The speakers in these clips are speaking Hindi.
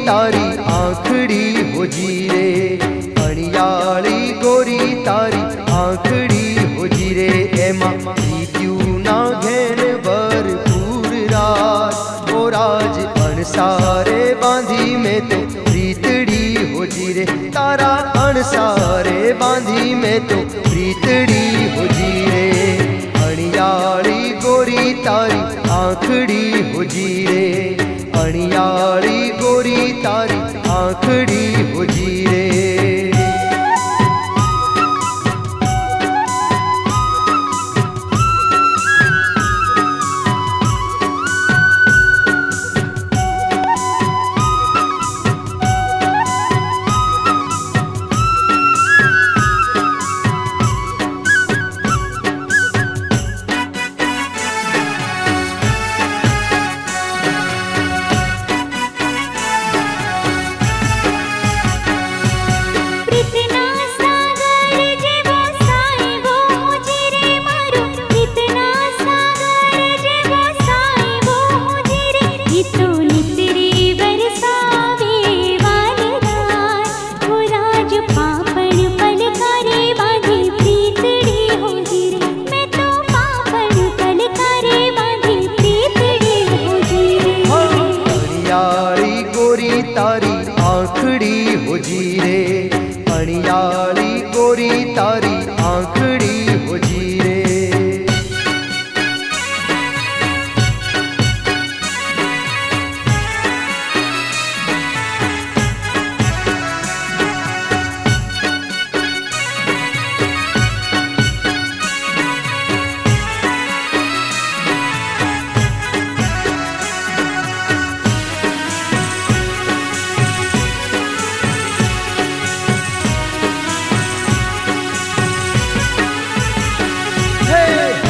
तारी आंखड़ी हो जी रे, अणियाली गोरी तारी आंखड़ी हो जी रे। एमा प्रीत्यू ना घेन भरपूर राज, ओ राज अणसारे बांधी में तो प्रीतड़ी हो जी रे, तारा अणसारे बांधी में तो प्रीतड़ी हो जी रे। अणियाली गोरी तारी आंखड़ी हो जी रे, अणियाली गोरी तारी आंखड़ी हो जी रे। तारी आंखड़ी हो जी रे, अणियाली गोरी तारी आंखड़ी हो जी रे।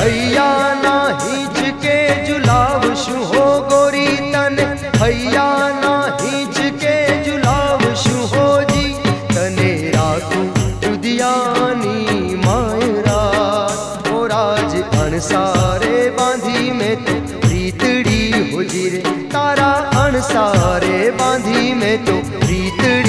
हैया ना हिचके जुलावशु हो गोरी तने, हैया ना हिचके जुलावशु हो जी, तने राखूं जुदियानी मायरा, ओ राज अणसारे बांधी में तो प्रीतड़ी हो जी रे, तारा अणसारे बांधी में तो प्रीतड़ी